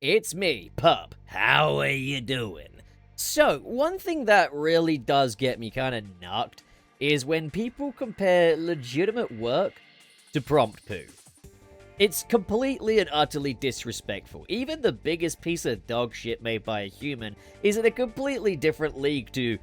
it's me, Pup. How are you doing? So, one thing that really does get me kind of knocked is when people compare legitimate work to prompt poo. It's completely and utterly disrespectful. Even the biggest piece of dog shit made by a human is in a completely different league to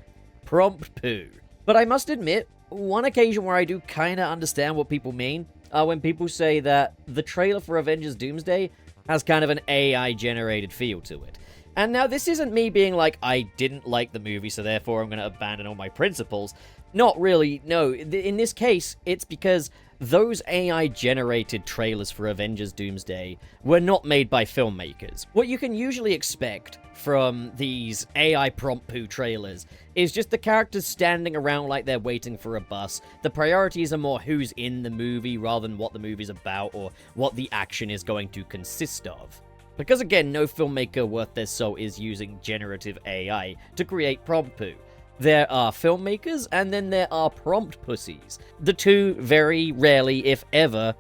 prompt poo. But I must admit, one occasion where I do kind of understand what people mean are when people say that the trailer for Avengers Doomsday has kind of an AI-generated feel to it. And now this isn't me being like, I didn't like the movie, so therefore I'm going to abandon all my principles. Not really, no. In this case, it's because those AI-generated trailers for Avengers Doomsday were not made by filmmakers. What you can usually expect from these AI prompt poo trailers is just the characters standing around like they're waiting for a bus. The priorities are more who's in the movie rather than what the movie's about or what the action is going to consist of. Because again, no filmmaker worth their salt is using generative AI to create prompt poo. There are filmmakers, and then there are prompt pussies. The two very rarely, if ever,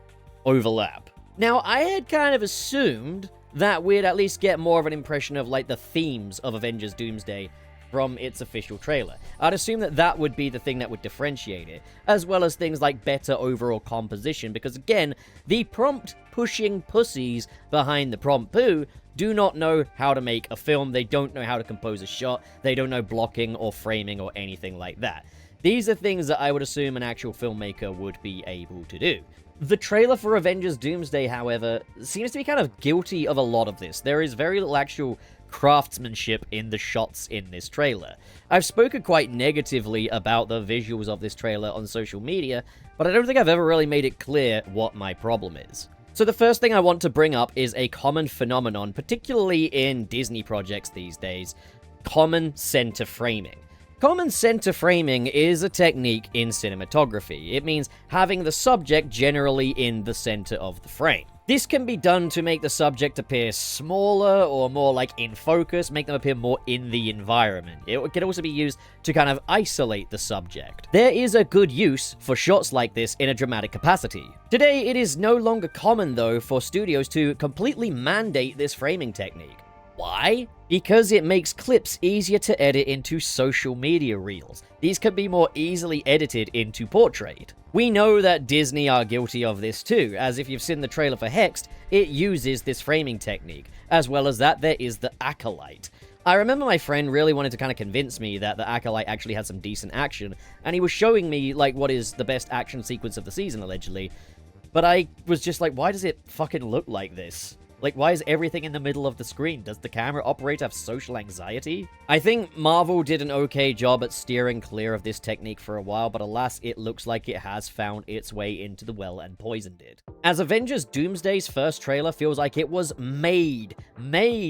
overlap. Now, I had kind of assumed that we'd at least get more of an impression of, like, the themes of Avengers Doomsday from its official trailer. I'd assume that that would be the thing that would differentiate it, as well as things like better overall composition, because again, the prompt-pushing pussies behind the prompt poo do not know how to make a film, they don't know how to compose a shot, they don't know blocking or framing or anything like that. These are things that I would assume an actual filmmaker would be able to do. The trailer for Avengers Doomsday, however, seems to be kind of guilty of a lot of this. There is very little actual craftsmanship in the shots in this trailer. I've spoken quite negatively about the visuals of this trailer on social media, but I don't think I've ever really made it clear what my problem is. So the first thing I want to bring up is a common phenomenon, particularly in Disney projects these days: common center framing. Common center framing is a technique in cinematography. It means having the subject generally in the center of the frame. This can be done to make the subject appear smaller or more like in focus, make them appear more in the environment. It can also be used to kind of isolate the subject. There is a good use for shots like this in a dramatic capacity. Today, it is no longer common, though, for studios to completely mandate this framing technique. Why? Because it makes clips easier to edit into social media reels. These can be more easily edited into portrait. We know that Disney are guilty of this too, as if you've seen the trailer for Hexed, it uses this framing technique. As well as that, there is the Acolyte. I remember my friend really wanted to kind of convince me that the Acolyte actually had some decent action, and he was showing me, like, what is the best action sequence of the season, allegedly. But I was just like, why does it fucking look like this? Like, why is everything in the middle of the screen? Does the camera operator have social anxiety? I think Marvel did an okay job at steering clear of this technique for a while, but alas, it looks like it has found its way into the well and poisoned it. As Avengers Doomsday's first trailer feels like it was made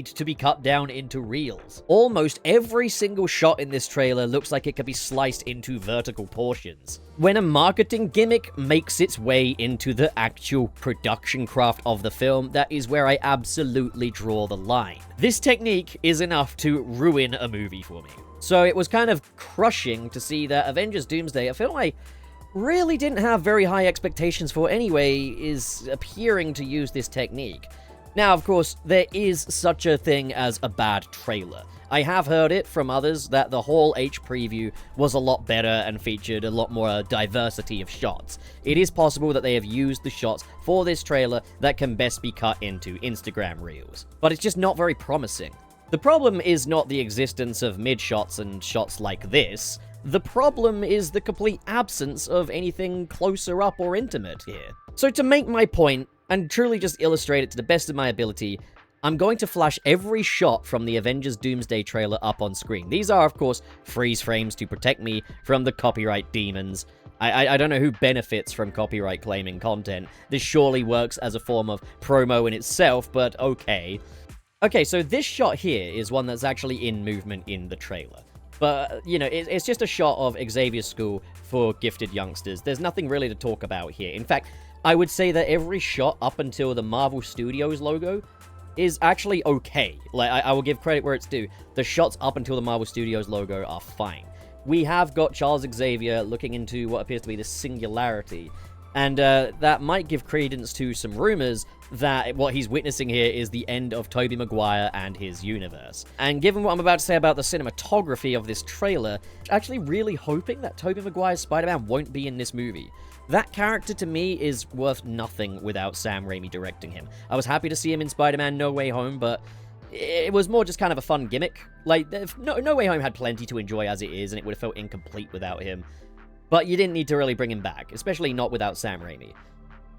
to be cut down into reels. Almost every single shot in this trailer looks like it could be sliced into vertical portions. When a marketing gimmick makes its way into the actual production craft of the film, that is where I absolutely draw the line. This technique is enough to ruin a movie for me. So it was kind of crushing to see that Avengers Doomsday, a film I really didn't have very high expectations for anyway, is appearing to use this technique. Now, of course, there is such a thing as a bad trailer. I have heard it from others that the Hall H preview was a lot better and featured a lot more diversity of shots. It is possible that they have used the shots for this trailer that can best be cut into Instagram Reels, but it's just not very promising. The problem is not the existence of mid-shots and shots like this. The problem is the complete absence of anything closer up or intimate here. So to make my point, and truly just illustrate it to the best of my ability, I'm going to flash every shot from the Avengers Doomsday trailer up on screen. These are, of course, freeze frames to protect me from the copyright demons. I don't know who benefits from copyright claiming content. This surely works as a form of promo in itself, but okay. Okay, so this shot here is one that's actually in movement in the trailer. But, you know, it's just a shot of Xavier's school for gifted youngsters. There's nothing really to talk about here. In fact, I would say that every shot up until the Marvel Studios logo is actually okay. Like, I will give credit where it's due. The shots up until the Marvel Studios logo are fine. We have got Charles Xavier looking into what appears to be the singularity, and that might give credence to some rumors that what he's witnessing here is the end of Tobey Maguire and his universe. And given what I'm about to say about the cinematography of this trailer, I'm actually really hoping that Tobey Maguire's Spider-Man won't be in this movie. That character, to me, is worth nothing without Sam Raimi directing him. I was happy to see him in Spider-Man No Way Home, but it was more just kind of a fun gimmick. Like, No Way Home had plenty to enjoy as it is, and it would have felt incomplete without him. But you didn't need to really bring him back, especially not without Sam Raimi.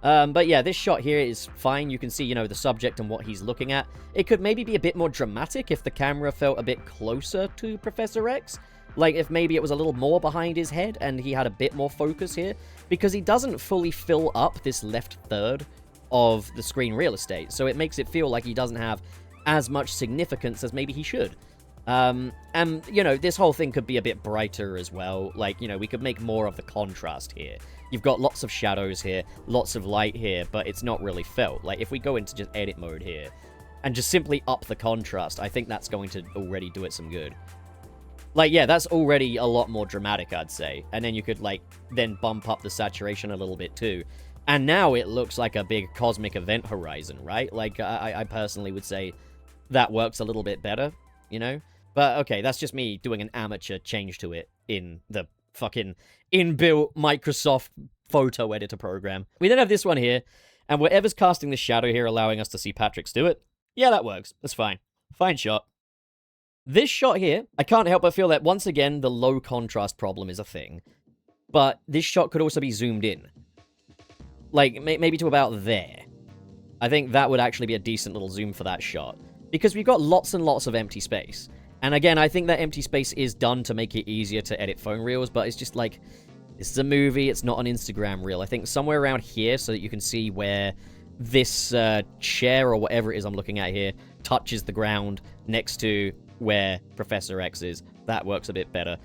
But yeah, this shot here is fine. You can see, you know, the subject and what he's looking at. It could maybe be a bit more dramatic if the camera felt a bit closer to Professor X. Like, if maybe it was a little more behind his head and he had a bit more focus here. Because he doesn't fully fill up this left third of the screen real estate. So it makes it feel like he doesn't have as much significance as maybe he should. And, you know, this whole thing could be a bit brighter as well. Like, you know, we could make more of the contrast here. You've got lots of shadows here, lots of light here, but it's not really felt. Like, if we go into just edit mode here and just simply up the contrast, I think that's going to already do it some good. Like, yeah, that's already a lot more dramatic, I'd say. And then you could, like, then bump up the saturation a little bit, too. And now it looks like a big cosmic event horizon, right? Like, I personally would say that works a little bit better, you know? But, okay, that's just me doing an amateur change to it in the fucking inbuilt Microsoft photo editor program. We then have this one here, and whatever's casting the shadow here allowing us to see Patrick Stewart, yeah, that works. That's fine. Fine shot. This shot here, I can't help but feel that, once again, the low contrast problem is a thing. But this shot could also be zoomed in. Like, maybe to about there. I think that would actually be a decent little zoom for that shot. Because we've got lots and lots of empty space. And again, I think that empty space is done to make it easier to edit phone reels, but it's just like, this is a movie, it's not an Instagram reel. I think somewhere around here so that you can see where this chair or whatever it is I'm looking at here touches the ground next to where Professor X is. That works a bit better.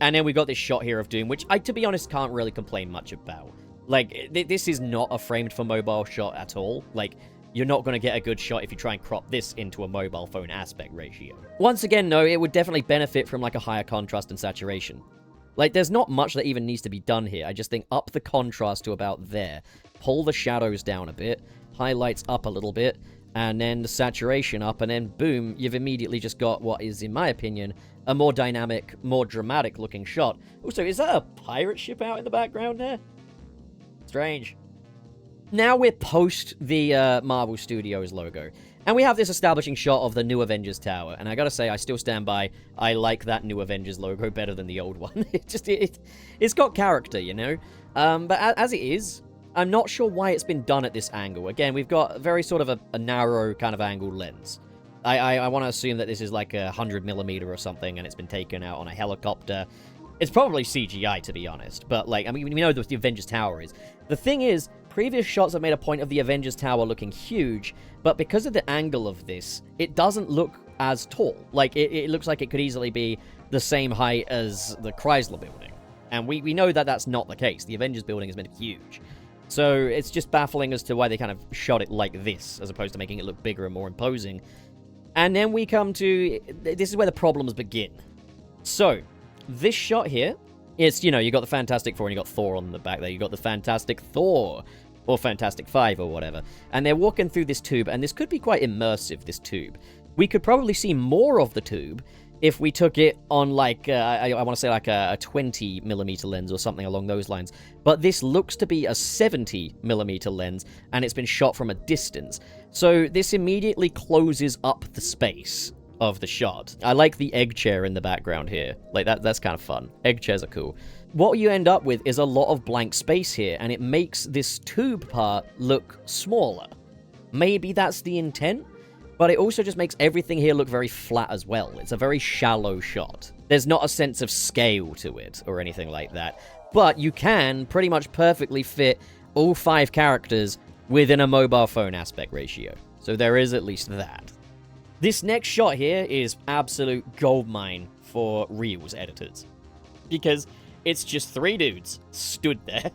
And then we got this shot here of Doom, which I, to be honest, can't really complain much about. Like, this is not a framed for mobile shot at all. Like, you're not going to get a good shot if you try and crop this into a mobile phone aspect ratio. Once again, though, it would definitely benefit from, like, a higher contrast and saturation. Like, there's not much that even needs to be done here. I just think up the contrast to about there. Pull the shadows down a bit. Highlights up a little bit. And then the saturation up. And then, boom, you've immediately just got what is, in my opinion, a more dynamic, more dramatic-looking shot. Also, is that a pirate ship out in the background there? Strange. Now we're post the Marvel Studios logo. And we have this establishing shot of the new Avengers Tower. And I gotta say, I still stand by, I like that new Avengers logo better than the old one. It's got character, you know? But as it is, I'm not sure why it's been done at this angle. Again, we've got very sort of a narrow kind of angled lens. I want to assume that this is like 100mm or something, and it's been taken out on a helicopter. It's probably CGI, to be honest. But, like, I mean, we know what the Avengers Tower is. The thing is, previous shots have made a point of the Avengers Tower looking huge, but because of the angle of this, it doesn't look as tall. Like, it looks like it could easily be the same height as the Chrysler Building. And we know that that's not the case. The Avengers Building has been huge. So it's just baffling as to why they kind of shot it like this, as opposed to making it look bigger and more imposing. And then we come to... This is where the problems begin. So, this shot here, it's, you know, you got the Fantastic Four and you got Thor on the back there. You got the Fantastic Thor, or Fantastic Five, or whatever. And they're walking through this tube, and this could be quite immersive, this tube. We could probably see more of the tube if we took it on, like, I want to say like a 20mm lens or something along those lines. But this looks to be a 70mm lens, and it's been shot from a distance. So this immediately closes up the space of the shot. I like the egg chair in the background here. Like, that's kind of fun. Egg chairs are cool. What you end up with is a lot of blank space here, and it makes this tube part look smaller. Maybe that's the intent? But it also just makes everything here look very flat as well. It's a very shallow shot. There's not a sense of scale to it, or anything like that. But you can pretty much perfectly fit all 5 characters within a mobile phone aspect ratio. So there is at least that. This next shot here is absolute goldmine for Reels editors. Because it's just 3 dudes stood there.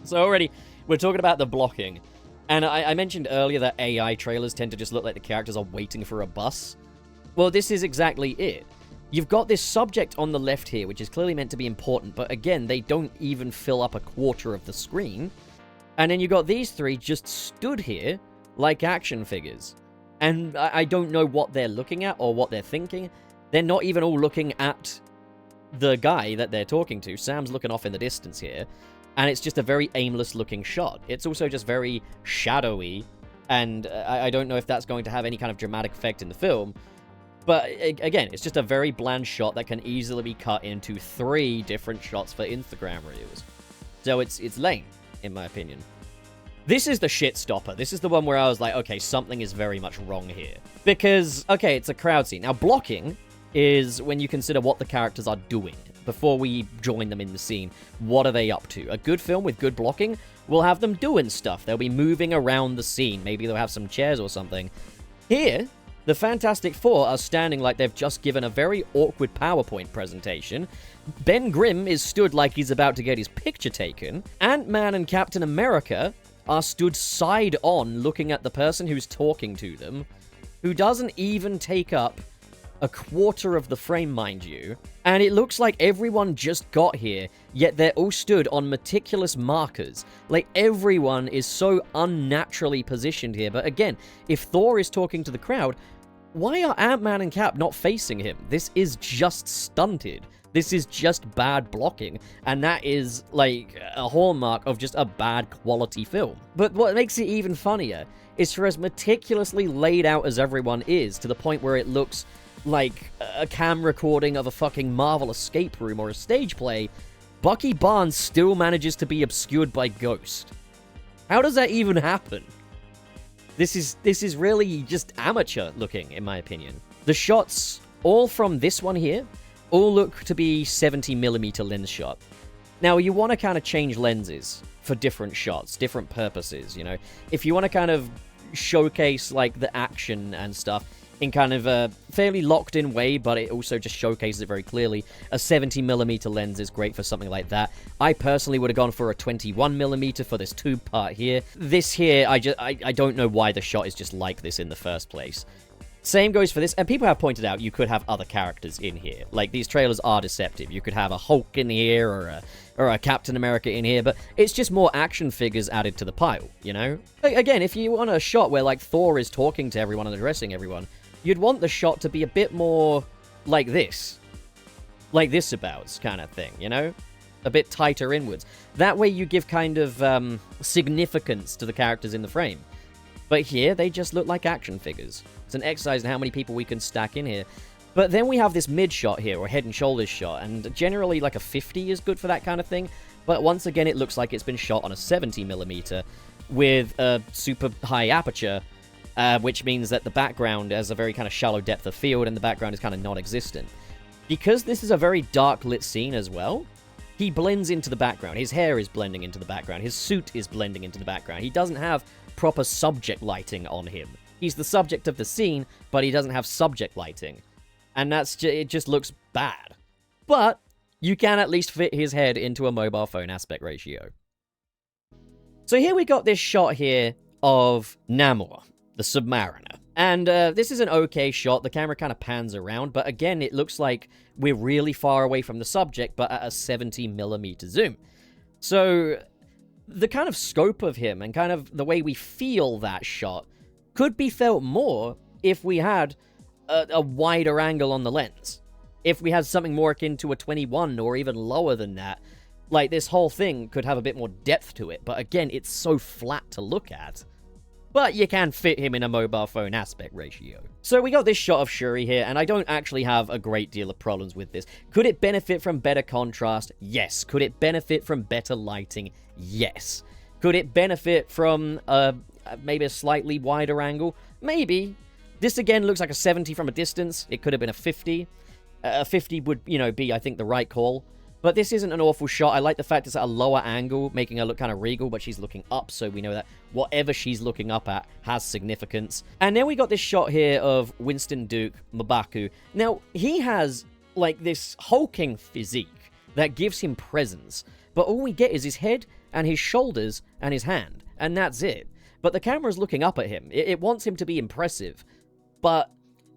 So already, we're talking about the blocking. And I mentioned earlier that AI trailers tend to just look like the characters are waiting for a bus. Well, this is exactly it. You've got this subject on the left here, which is clearly meant to be important, but again, they don't even fill up a quarter of the screen. And then you got these three just stood here like action figures. And I don't know what they're looking at or what they're thinking. They're not even all looking at the guy that they're talking to. Sam's looking off in the distance here. And it's just a very aimless looking shot. It's also just very shadowy. And I don't know if that's going to have any kind of dramatic effect in the film. But again, it's just a very bland shot that can easily be cut into 3 different shots for Instagram reels. So it's lame, in my opinion. This is the shit stopper. This is the one where I was like, okay, something is very much wrong here. Because, okay, it's a crowd scene. Now, blocking is when you consider what the characters are doing before we join them in the scene. What are they up to? A good film with good blocking will have them doing stuff. They'll be moving around the scene. Maybe they'll have some chairs or something. Here, the Fantastic Four are standing like they've just given a very awkward PowerPoint presentation. Ben Grimm is stood like he's about to get his picture taken. Ant-Man and Captain America are stood side on looking at the person who's talking to them, who doesn't even take up a quarter of the frame, mind you. And it looks like everyone just got here, yet they're all stood on meticulous markers. Like, everyone is so unnaturally positioned here. But again, if Thor is talking to the crowd, why are Ant-Man and Cap not facing him? This is just stunted. This is just bad blocking, and that is, like, a hallmark of just a bad quality film. But what makes it even funnier is for as meticulously laid out as everyone is, to the point where it looks like a cam recording of a fucking Marvel escape room or a stage play, Bucky Barnes still manages to be obscured by Ghost. How does that even happen? This is really just amateur looking, in my opinion. The shots, all from this one here, all look to be 70mm lens shot. Now, you want to kind of change lenses for different shots, different purposes, you know? If you want to kind of showcase, like, the action and stuff in kind of a fairly locked-in way, but it also just showcases it very clearly, a 70mm lens is great for something like that. I personally would have gone for a 21mm for this tube part here. This here, I don't know why the shot is just like this in the first place. Same goes for this, and people have pointed out you could have other characters in here. Like, these trailers are deceptive. You could have a Hulk in here, or a Captain America in here, but it's just more action figures added to the pile, you know? Again, if you want a shot where, like, Thor is talking to everyone and addressing everyone, you'd want the shot to be a bit more like this. Like this abouts kind of thing, you know? A bit tighter inwards. That way you give kind of significance to the characters in the frame. But here, they just look like action figures. It's an exercise in how many people we can stack in here. But then we have this mid shot here, or head and shoulders shot, and generally like a 50 is good for that kind of thing. But once again, it looks like it's been shot on a 70mm with a super high aperture, which means that the background has a very kind of shallow depth of field, and the background is kind of non-existent. Because this is a very dark lit scene as well, he blends into the background. His hair is blending into the background. His suit is blending into the background. He doesn't have proper subject lighting on him. He's the subject of the scene, but he doesn't have subject lighting. And it just looks bad. But you can at least fit his head into a mobile phone aspect ratio. So here we got this shot here of Namor, the Submariner. And this is an okay shot. The camera kind of pans around, but again, it looks like we're really far away from the subject, but at a 70mm zoom. So the kind of scope of him and kind of the way we feel that shot could be felt more if we had a wider angle on the lens. If we had something more akin to a 21 or even lower than that, like this whole thing could have a bit more depth to it. But again, it's so flat to look at. But you can fit him in a mobile phone aspect ratio. So we got this shot of Shuri here, and I don't actually have a great deal of problems with this. Could it benefit from better contrast? Yes. Could it benefit from better lighting? Yes. Could it benefit from maybe a slightly wider angle? Maybe. This again looks like a 70 from a distance. It could have been a 50. A 50 would, be, I think, the right call. But this isn't an awful shot. I like the fact it's at a lower angle, making her look kind of regal, but she's looking up, so we know that whatever she's looking up at has significance. And then we got this shot here of Winston Duke, M'Baku. Now, he has, like, this hulking physique that gives him presence, but all we get is his head and his shoulders and his hand, and that's it. But the camera's looking up at him. It wants him to be impressive, but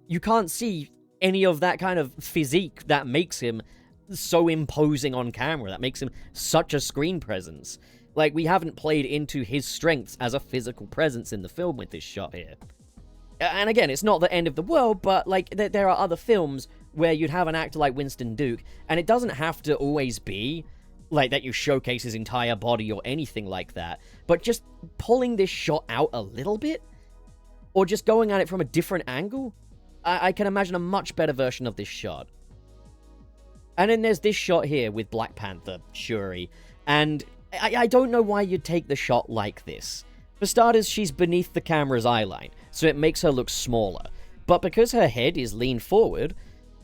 you can't see any of that kind of physique that makes him so imposing on camera, that makes him such a screen presence. Like, we haven't played into his strengths as a physical presence in the film with this shot here. And again, it's not the end of the world, but, like, there are other films where you'd have an actor like Winston Duke, and it doesn't have to always be, like, that you showcase his entire body or anything like that, but just pulling this shot out a little bit, or just going at it from a different angle, I can imagine a much better version of this shot. And then there's this shot here with Black Panther, Shuri, and I don't know why you'd take the shot like this. For starters, she's beneath the camera's eyeline, so it makes her look smaller. But because her head is leaned forward,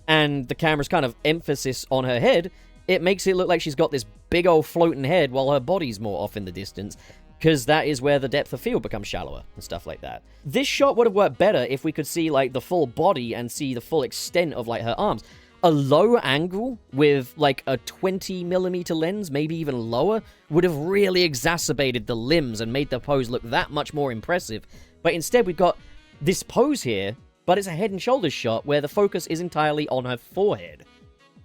and the camera's kind of emphasis on her head, it makes it look like she's got this big old floating head while her body's more off in the distance, because that is where the depth of field becomes shallower and stuff like that. This shot would have worked better if we could see, like, the full body and see the full extent of, like, her arms. A low angle with, like, a 20mm lens, maybe even lower, would have really exacerbated the limbs and made the pose look that much more impressive. But instead, we've got this pose here, but it's a head and shoulders shot where the focus is entirely on her forehead.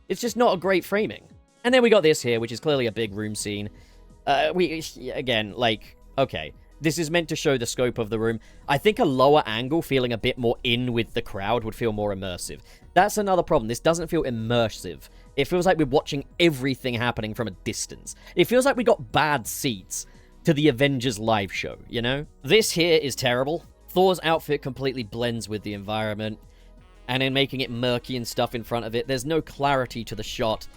It's just not a great framing. And then we got this here, which is clearly a big room scene. Again, like, okay, this is meant to show the scope of the room. I think a lower angle, feeling a bit more in with the crowd, would feel more immersive. That's another problem. This doesn't feel immersive. It feels like we're watching everything happening from a distance. It feels like we got bad seats to the Avengers live show, you know? This here is terrible. Thor's outfit completely blends with the environment, and in making it murky and stuff in front of it, there's no clarity to the shot,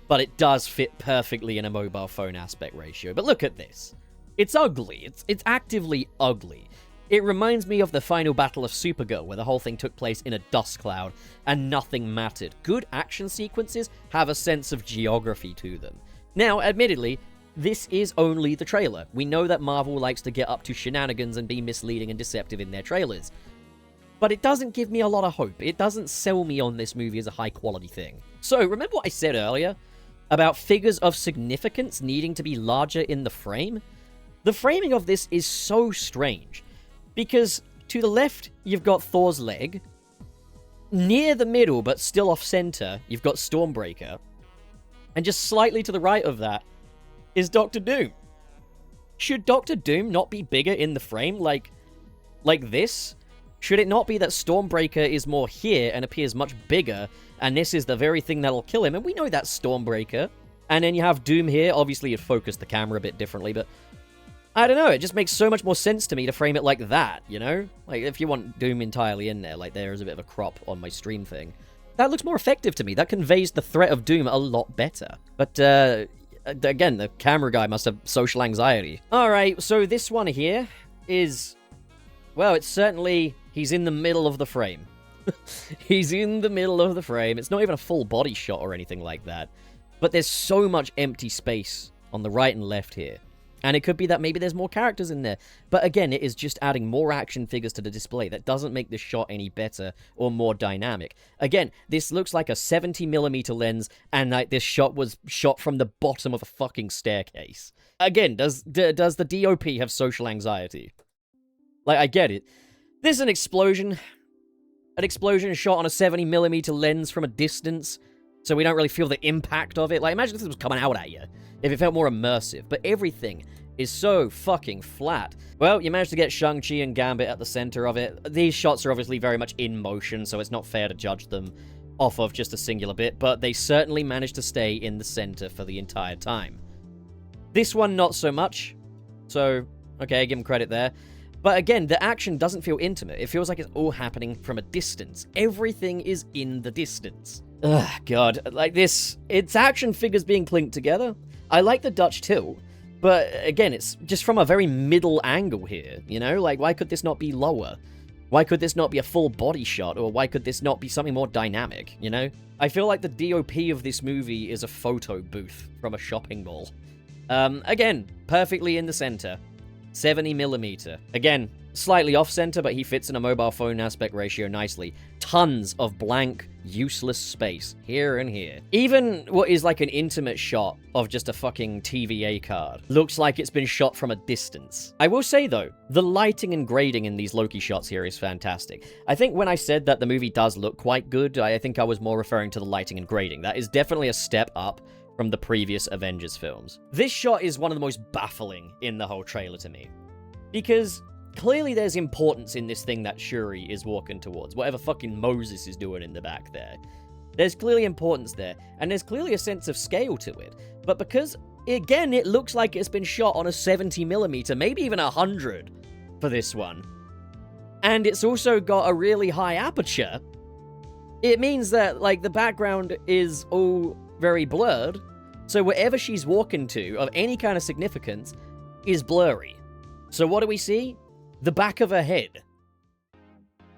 but it does fit perfectly in a mobile phone aspect ratio. But look at this. It's ugly. It's actively ugly. It reminds me of the final battle of Supergirl, where the whole thing took place in a dust cloud, and nothing mattered. Good action sequences have a sense of geography to them. Now, admittedly, this is only the trailer. We know that Marvel likes to get up to shenanigans and be misleading and deceptive in their trailers. But it doesn't give me a lot of hope. It doesn't sell me on this movie as a high-quality thing. So, remember what I said earlier about figures of significance needing to be larger in the frame? The framing of this is so strange, because to the left, you've got Thor's leg. Near the middle, but still off-center, you've got Stormbreaker. And just slightly to the right of that is Doctor Doom. Should Doctor Doom not be bigger in the frame, like this? Should it not be that Stormbreaker is more here and appears much bigger, and this is the very thing that'll kill him? And we know that's Stormbreaker. And then you have Doom here. Obviously, you'd focus the camera a bit differently, but I don't know, it just makes so much more sense to me to frame it like that, you know? Like, if you want Doom entirely in there, like there is a bit of a crop on my stream thing. That looks more effective to me. That conveys the threat of Doom a lot better. But, again, the camera guy must have social anxiety. Alright, so this one here is, well, it's certainly, he's in the middle of the frame. He's in the middle of the frame. It's not even a full body shot or anything like that. But there's so much empty space on the right and left here. And it could be that maybe there's more characters in there. But again, it is just adding more action figures to the display. That doesn't make the shot any better or more dynamic. Again, this looks like a 70mm lens, and like this shot was shot from the bottom of a fucking staircase. Again, does the DOP have social anxiety? Like, I get it. There's an explosion. An explosion shot on a 70mm lens from a distance, so we don't really feel the impact of it. Like, imagine if this was coming out at you. If it felt more immersive. But everything is so fucking flat. Well, you managed to get Shang-Chi and Gambit at the center of it. These shots are obviously very much in motion, so it's not fair to judge them off of just a singular bit, but they certainly managed to stay in the center for the entire time. This one, not so much. So, okay, give them credit there. But again, the action doesn't feel intimate. It feels like it's all happening from a distance. Everything is in the distance. Ugh, God. Like this, it's action figures being clinked together. I like the Dutch tilt, but again, it's just from a very middle angle here, you know? Like, why could this not be lower? Why could this not be a full body shot, or why could this not be something more dynamic, you know? I feel like the DOP of this movie is a photo booth from a shopping mall. Again, perfectly in the center. 70mm. Again, slightly off-center, but he fits in a mobile phone aspect ratio nicely. Tons of blank, useless space here and here. Even what is like an intimate shot of just a fucking TVA card looks like it's been shot from a distance. I will say, though, the lighting and grading in these Loki shots here is fantastic. I think when I said that the movie does look quite good, I think I was more referring to the lighting and grading. That is definitely a step up from the previous Avengers films. This shot is one of the most baffling in the whole trailer to me. Because clearly there's importance in this thing that Shuri is walking towards, whatever fucking Moses is doing in the back there. There's clearly importance there, and there's clearly a sense of scale to it. But because, again, it looks like it's been shot on a 70mm, maybe even 100 for this one, and it's also got a really high aperture, it means that, like, the background is all very blurred, so whatever she's walking to, of any kind of significance, is blurry. So what do we see? The back of her head.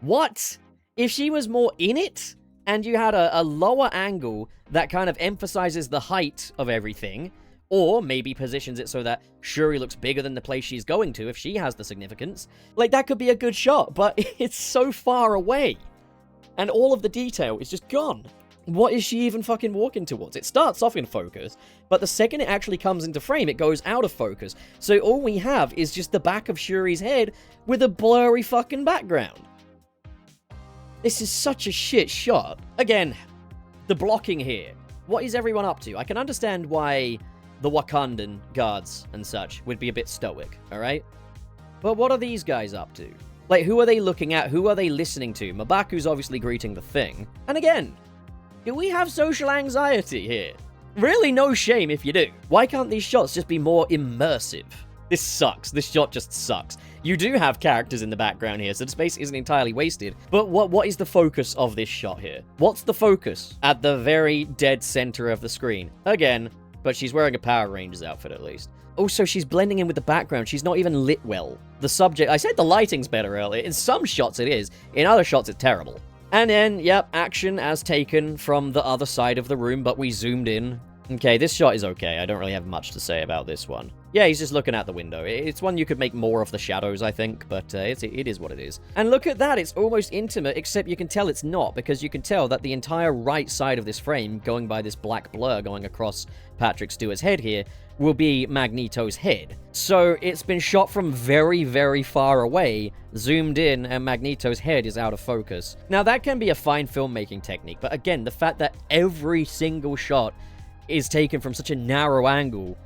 What? If she was more in it, and you had a lower angle that kind of emphasizes the height of everything, or maybe positions it so that Shuri looks bigger than the place she's going to if she has the significance, like, that could be a good shot, but it's so far away. And all of the detail is just gone. What is she even fucking walking towards? It starts off in focus, but the second it actually comes into frame, it goes out of focus. So all we have is just the back of Shuri's head with a blurry fucking background. This is such a shit shot. Again, the blocking here. What is everyone up to? I can understand why the Wakandan guards and such would be a bit stoic, alright? But what are these guys up to? Like, who are they looking at? Who are they listening to? Mabaku's obviously greeting the Thing. And again, do we have social anxiety here? Really no shame if you do. Why can't these shots just be more immersive? This sucks. This shot just sucks. You do have characters in the background here, so the space isn't entirely wasted. But what is the focus of this shot here? What's the focus? At the very dead center of the screen. Again, but she's wearing a Power Rangers outfit at least. Also, she's blending in with the background. She's not even lit well. The subject... I said the lighting's better earlier. In some shots it is. In other shots it's terrible. And then, yep, action as taken from the other side of the room, but we zoomed in. Okay, this shot is okay. I don't really have much to say about this one. Yeah, he's just looking out the window. It's one you could make more of the shadows, I think, but it is what it is. And look at that, it's almost intimate, except you can tell it's not, because you can tell that the entire right side of this frame, going by this black blur going across Patrick Stewart's head here, will be Magneto's head. So it's been shot from very, very far away, zoomed in, and Magneto's head is out of focus. Now, that can be a fine filmmaking technique, but again, the fact that every single shot is taken from such a narrow angle,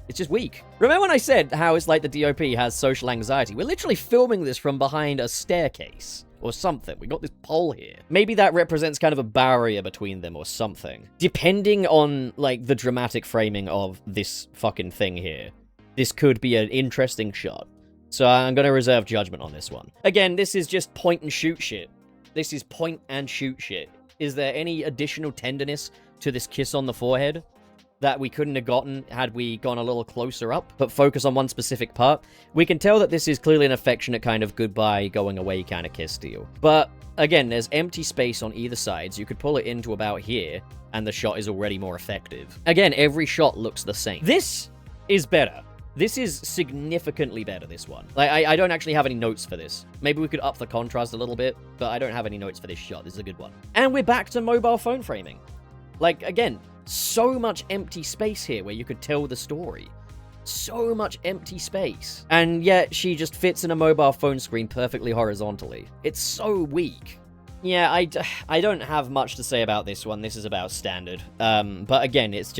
it's just weak. Remember when I said how it's like the DOP has social anxiety? We're literally filming this from behind a staircase or something. We got this pole here. Maybe that represents kind of a barrier between them or something. Depending on, like, the dramatic framing of this fucking thing here, this could be an interesting shot. So I'm gonna reserve judgment on this one. Again, this is just point and shoot shit. This is point and shoot shit. Is there any additional tenderness to this kiss on the forehead that we couldn't have gotten had we gone a little closer up, but focus on one specific part? We can tell that this is clearly an affectionate kind of goodbye, going away kind of kiss deal. But again, there's empty space on either side, so you could pull it into about here, and the shot is already more effective. Again, every shot looks the same. This is better. This is significantly better, this one. Like, I don't actually have any notes for this. Maybe we could up the contrast a little bit, but I don't have any notes for this shot. This is a good one. And we're back to mobile phone framing. Like, again, so much empty space here where you could tell the story. So much empty space. And yet, she just fits in a mobile phone screen perfectly horizontally. It's so weak. Yeah, I don't have much to say about this one. This is about standard. But again, it's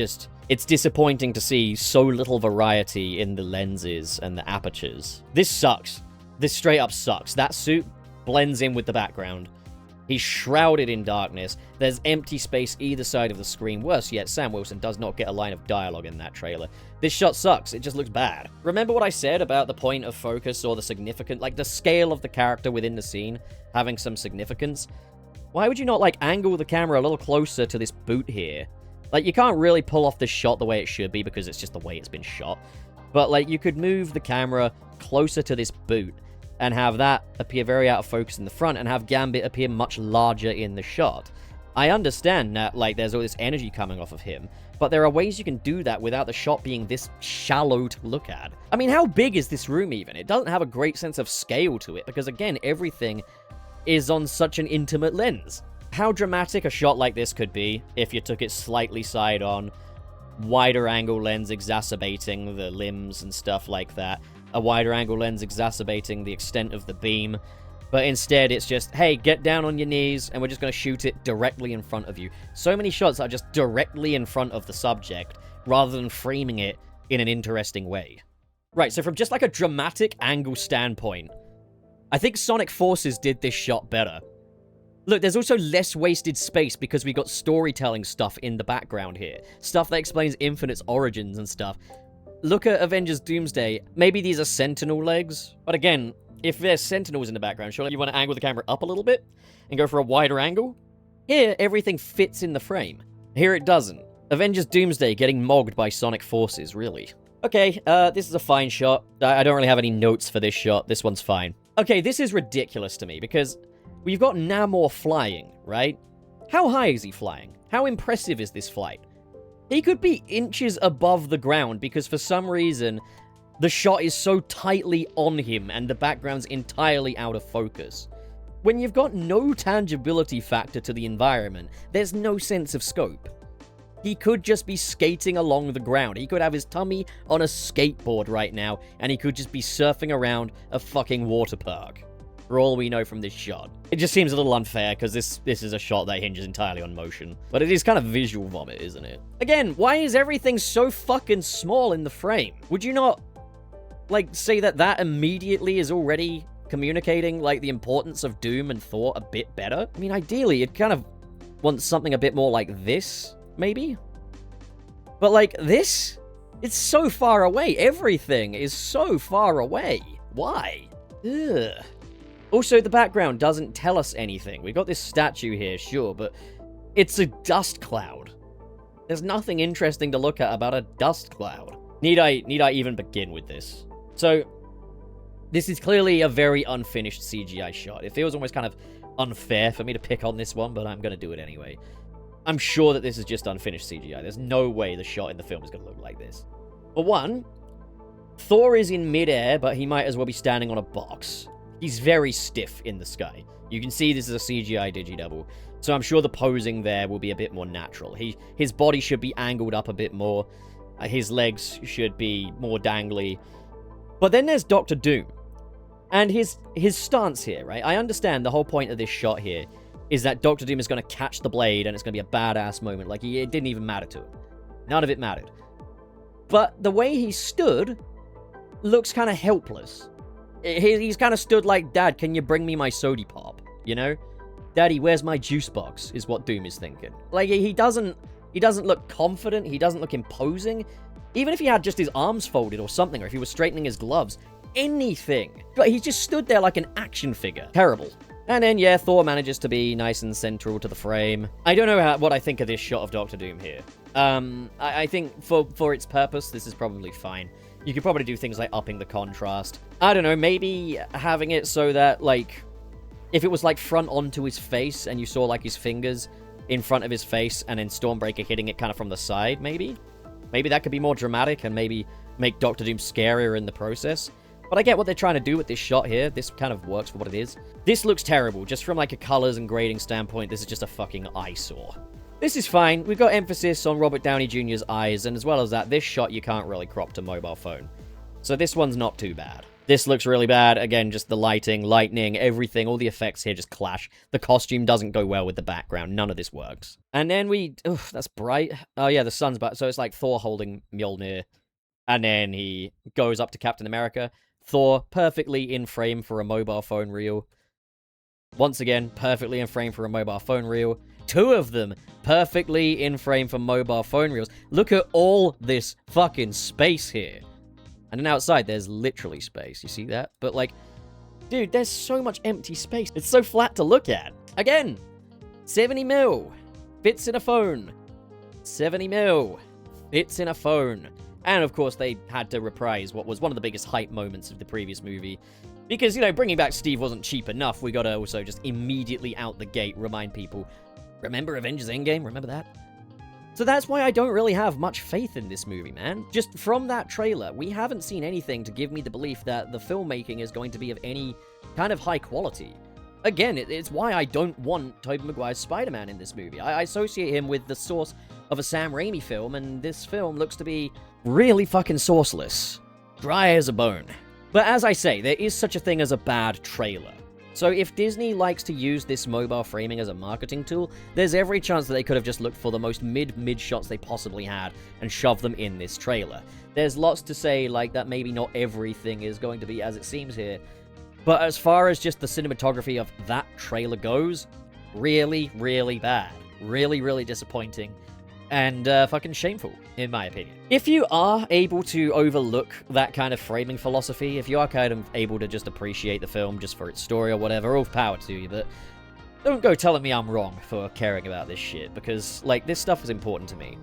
disappointing to see so little variety in the lenses and the apertures. This sucks. This straight up sucks. That suit blends in with the background. He's shrouded in darkness. There's empty space either side of the screen. Worse yet, Sam Wilson does not get a line of dialogue in that trailer. This shot sucks. It just looks bad. Remember what I said about the point of focus or the significant, like the scale of the character within the scene having some significance? Why would you not, like, angle the camera a little closer to this boot here? Like, you can't really pull off this shot the way it should be because it's just the way it's been shot. But, like, you could move the camera closer to this boot and have that appear very out of focus in the front, and have Gambit appear much larger in the shot. I understand that, like, there's all this energy coming off of him, but there are ways you can do that without the shot being this shallow to look at. I mean, how big is this room even? It doesn't have a great sense of scale to it, because again, everything is on such an intimate lens. How dramatic a shot like this could be if you took it slightly side on, wider angle lens exacerbating the limbs and stuff like that, a wider angle lens exacerbating the extent of the beam, But instead, it's just, hey, get down on your knees, and we're just going to shoot it directly in front of you. So many shots are just directly in front of the subject, rather than framing it in an interesting way. Right, so from just like a dramatic angle standpoint, I think Sonic Forces did this shot better. Look, there's also less wasted space because we got storytelling stuff in the background here. Stuff that explains Infinite's origins and stuff. Look at Avengers Doomsday. Maybe these are Sentinel legs, but again, if there's Sentinels in the background, surely you want to angle the camera up a little bit and go for a wider angle? Here, everything fits in the frame. Here it doesn't. Avengers Doomsday getting mogged by Sonic Forces, really. Okay, this is a fine shot. I don't really have any notes for this shot. This one's fine. Okay, this is ridiculous to me because we've got Namor flying, right? How high is he flying? How impressive is this flight? He could be inches above the ground because for some reason, the shot is so tightly on him and the background's entirely out of focus. When you've got no tangibility factor to the environment, there's no sense of scope. He could just be skating along the ground. He could have his tummy on a skateboard right now, and he could just be surfing around a fucking water park. For all we know from this shot. It just seems a little unfair, because this is a shot that hinges entirely on motion. But it is kind of visual vomit, isn't it? Again, why is everything so fucking small in the frame? Would you not, like, say that immediately is already communicating, like, the importance of Doom and Thor a bit better? I mean, ideally, you'd kind of want something a bit more like this, maybe? But, like, this? It's so far away. Everything is so far away. Why? Ugh. Also, the background doesn't tell us anything. We've got this statue here, sure, but it's a dust cloud. There's nothing interesting to look at about a dust cloud. Need I even begin with this? So, this is clearly a very unfinished CGI shot. It feels almost kind of unfair for me to pick on this one, but I'm going to do it anyway. I'm sure that this is just unfinished CGI. There's no way the shot in the film is going to look like this. For one, Thor is in midair, but he might as well be standing on a box. He's very stiff in the sky. You can see this is a CGI digidouble, so I'm sure the posing there will be a bit more natural. His body should be angled up a bit more. His legs should be more dangly. But then there's Doctor Doom. And his stance here, right? I understand the whole point of this shot here is that Doctor Doom is going to catch the blade and it's going to be a badass moment. Like, it didn't even matter to him. None of it mattered. But the way he stood looks kind of helpless. He's kind of stood like, Dad, can you bring me my sody pop? You know? Daddy, where's my juice box? Is what Doom is thinking. Like, he doesn't look confident. He doesn't look imposing. Even if he had just his arms folded or something, or if he was straightening his gloves. Anything. But he just stood there like an action figure. Terrible. And then, yeah, Thor manages to be nice and central to the frame. I don't know what I think of this shot of Doctor Doom here. I think for its purpose, this is probably fine. You could probably do things like upping the contrast. I don't know, maybe having it so that, like, if it was, like, front onto his face and you saw, like, his fingers in front of his face and then Stormbreaker hitting it kind of from the side, maybe? Maybe that could be more dramatic and maybe make Doctor Doom scarier in the process. But I get what they're trying to do with this shot here. This kind of works for what it is. This looks terrible. Just from, like, a colors and grading standpoint, this is just a fucking eyesore. This is fine. We've got emphasis on Robert Downey Jr.'s eyes, and as well as that, this shot you can't really crop to mobile phone. So this one's not too bad. This looks really bad. Again, just the lighting, lightning, everything, all the effects here just clash. The costume doesn't go well with the background. None of this works. And then that's bright. Oh yeah, the sun's back. So it's like Thor holding Mjolnir. And then he goes up to Captain America. Thor, perfectly in frame for a mobile phone reel. Once again, perfectly in frame for a mobile phone reel. Two of them perfectly in frame for mobile phone reels. Look at all this fucking space here. And then outside, there's literally space. You see that? But, like, dude, there's so much empty space. It's so flat to look at. Again, 70 mil. Fits in a phone. 70 mil. Fits in a phone. And, of course, they had to reprise what was one of the biggest hype moments of the previous movie. Because, you know, bringing back Steve wasn't cheap enough. We gotta also just immediately out the gate remind people, remember Avengers Endgame? Remember that? So that's why I don't really have much faith in this movie, man. Just from that trailer, we haven't seen anything to give me the belief that the filmmaking is going to be of any kind of high quality. Again, it's why I don't want Tobey Maguire's Spider-Man in this movie. I associate him with the source of a Sam Raimi film, and this film looks to be really fucking sourceless. Dry as a bone. But as I say, there is such a thing as a bad trailer. So if Disney likes to use this mobile framing as a marketing tool, there's every chance that they could have just looked for the most mid shots they possibly had and shoved them in this trailer. There's lots to say, like, that maybe not everything is going to be as it seems here, but as far as just the cinematography of that trailer goes, really, really bad. Really, really disappointing. And fucking shameful, in my opinion. If you are able to overlook that kind of framing philosophy, if you are kind of able to just appreciate the film just for its story or whatever, all power to you, but don't go telling me I'm wrong for caring about this shit, because, like, this stuff is important to me.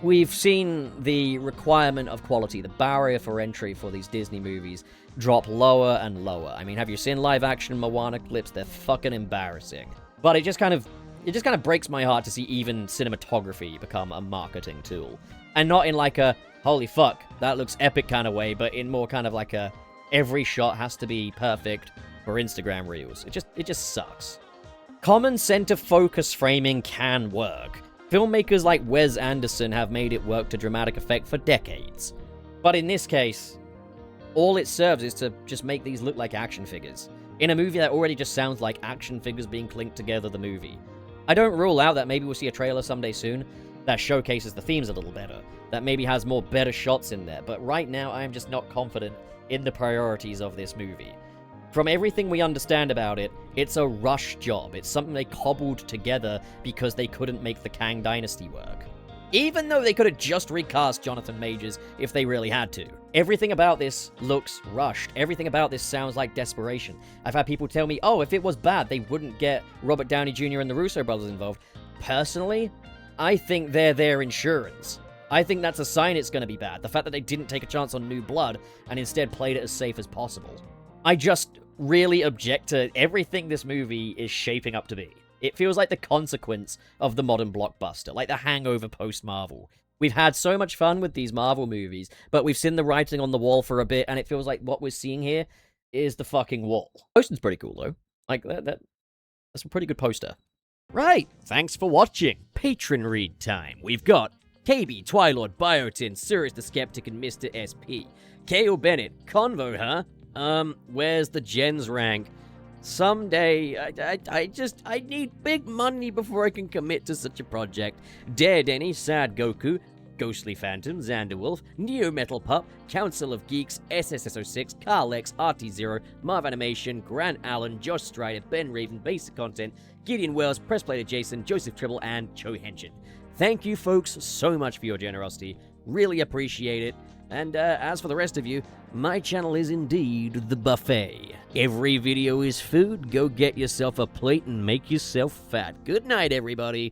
We've seen the requirement of quality, the barrier for entry for these Disney movies, drop lower and lower. I mean, have you seen live-action Moana clips? They're fucking embarrassing. But it just kind of breaks my heart to see even cinematography become a marketing tool. And not in like a, holy fuck, that looks epic kind of way, but in more kind of like a, every shot has to be perfect for Instagram reels. It just sucks. Common center focus framing can work. Filmmakers like Wes Anderson have made it work to dramatic effect for decades. But in this case, all it serves is to just make these look like action figures. In a movie that already just sounds like action figures being clinked together the movie. I don't rule out that maybe we'll see a trailer someday soon that showcases the themes a little better, that maybe has more better shots in there, but right now I am just not confident in the priorities of this movie. From everything we understand about it, it's a rush job. It's something they cobbled together because they couldn't make the Kang Dynasty work. Even though they could have just recast Jonathan Majors if they really had to. Everything about this looks rushed. Everything about this sounds like desperation. I've had people tell me, oh, if it was bad, they wouldn't get Robert Downey Jr. and the Russo brothers involved. Personally, I think they're their insurance. I think that's a sign it's going to be bad. The fact that they didn't take a chance on new blood and instead played it as safe as possible. I just really object to everything this movie is shaping up to be. It feels like the consequence of the modern blockbuster, like the hangover post-Marvel. We've had so much fun with these Marvel movies, but we've seen the writing on the wall for a bit, and it feels like what we're seeing here is the fucking wall. Poster's pretty cool, though. Like, that's a pretty good poster. Right, thanks for watching. Patron read time. We've got KB, Twilord, Biotin, Sirius the Skeptic, and Mr. SP. K.O. Bennett, Convo, huh? Where's the gens rank? Someday, I need big money before I can commit to such a project. Dare Denny, Sad Goku, Ghostly Phantom, Xanderwolf, Neo Metal Pup, Council of Geeks, SSS06, Carl X, RT0, Marv Animation, Grant Allen, Josh Strider, Ben Raven, Basic Content, Gideon Wells, Pressplayer Jason, Joseph Tribble, and Cho Henshin. Thank you folks so much for your generosity. Really appreciate it. And as for the rest of you, my channel is indeed the buffet. Every video is food. Go get yourself a plate and make yourself fat. Good night, everybody.